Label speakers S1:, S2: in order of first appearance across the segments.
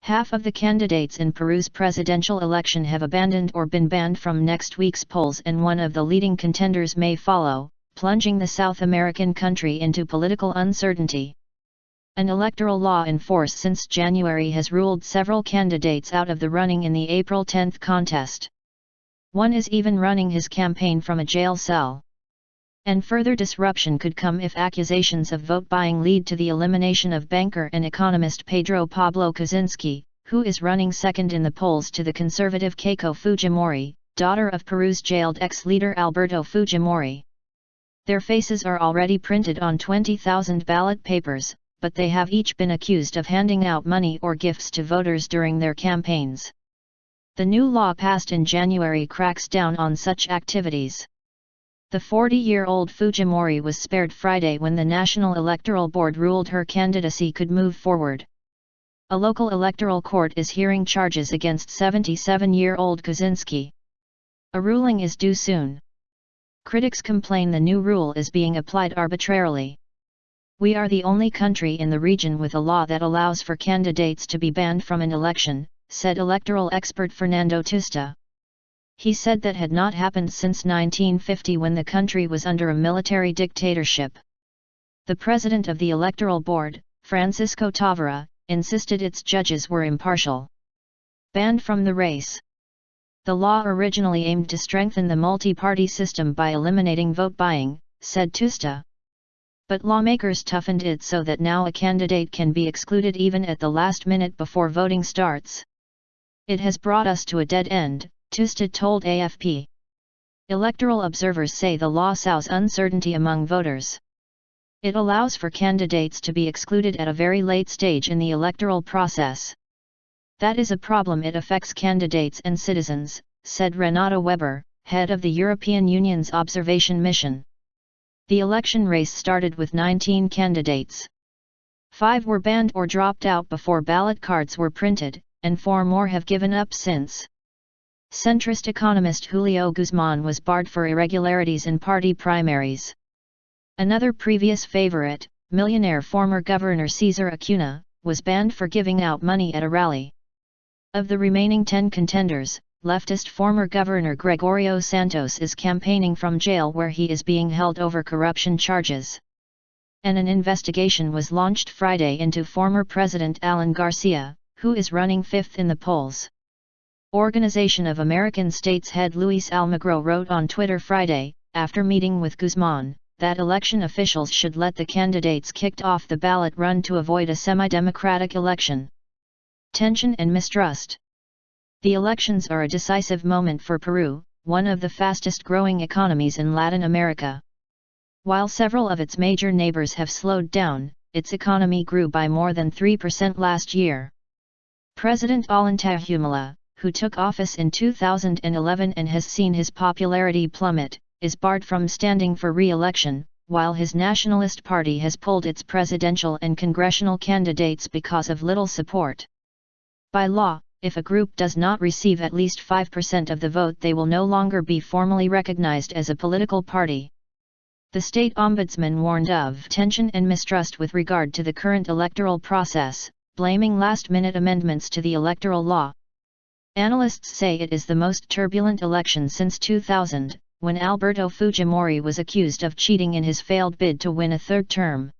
S1: Half of the candidates in Peru's presidential election have abandoned or been banned from next week's polls, and one of the leading contenders may follow, plunging the South American country into political uncertainty. An electoral law in force since January has ruled several candidates out of the running in the April 10 contest. One is even running his campaign from a jail cell. And further disruption could come if accusations of vote buying lead to the elimination of banker and economist Pedro Pablo Kuczynski, who is running second in the polls to the conservative Keiko Fujimori, daughter of Peru's jailed ex-leader Alberto Fujimori. Their faces are already printed on 20,000 ballot papers, but they have each been accused of handing out money or gifts to voters during their campaigns. The new law passed in January cracks down on such activities. The 40-year-old Fujimori was spared Friday when the National Electoral Board ruled her candidacy could move forward. A local electoral court is hearing charges against 77-year-old Kuczynski. A ruling is due soon. Critics complain the new rule is being applied arbitrarily. "We are the only country in the region with a law that allows for candidates to be banned from an election," said electoral expert Fernando Tusta. He said that had not happened since 1950, when the country was under a military dictatorship. The president of the Electoral Board, Francisco Tavera, insisted its judges were impartial. Banned from the race. The law originally aimed to strengthen the multi-party system by eliminating vote buying, said Tusta. But lawmakers toughened it so that now a candidate can be excluded even at the last minute before voting starts. "It has brought us to a dead end," Tusta told AFP. Electoral observers say the law sows uncertainty among voters. It allows for candidates to be excluded at a very late stage in the electoral process. "That is a problem. It affects candidates and citizens," said Renata Weber, head of the European Union's observation mission. The election race started with 19 candidates. 5 were banned or dropped out before ballot cards were printed, and 4 more have given up since. Centrist economist Julio Guzman was barred for irregularities in party primaries. Another previous favorite, millionaire former Governor Cesar Acuna, was banned for giving out money at a rally. Of the remaining 10 contenders, leftist former Governor Gregorio Santos is campaigning from jail, where he is being held over corruption charges. And an investigation was launched Friday into former President Alan Garcia, who is running 5th in the polls. Organization of American States head Luis Almagro wrote on Twitter Friday, after meeting with Guzman, that election officials should let the candidates kicked off the ballot run to avoid a semi-democratic election. Tension and mistrust. The elections are a decisive moment for Peru, one of the fastest-growing economies in Latin America. While several of its major neighbors have slowed down, its economy grew by more than 3% last year. President Ollantaytamala, who took office in 2011 and has seen his popularity plummet, is barred from standing for re-election, while his nationalist party has pulled its presidential and congressional candidates because of little support. By law, if a group does not receive at least 5% of the vote, they will no longer be formally recognized as a political party. The state ombudsman warned of tension and mistrust with regard to the current electoral process, blaming last-minute amendments to the electoral law. Analysts say it is the most turbulent election since 2000, when Alberto Fujimori was accused of cheating in his failed bid to win a third term.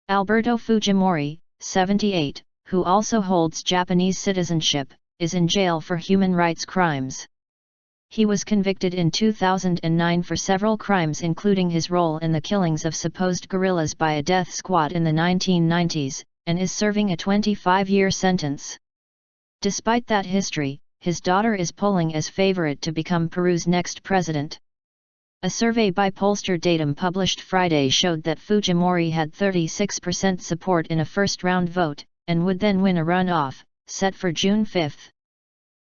S1: Alberto Fujimori, 78, who also holds Japanese citizenship, is in jail for human rights crimes. He was convicted in 2009 for several crimes, including his role in the killings of supposed guerrillas by a death squad in the 1990s, and is serving a 25-year sentence. Despite that history, his daughter is polling as favorite to become Peru's next president. A survey by pollster Datum published Friday showed that Fujimori had 36% support in a first-round vote, and would then win a runoff, set for June 5.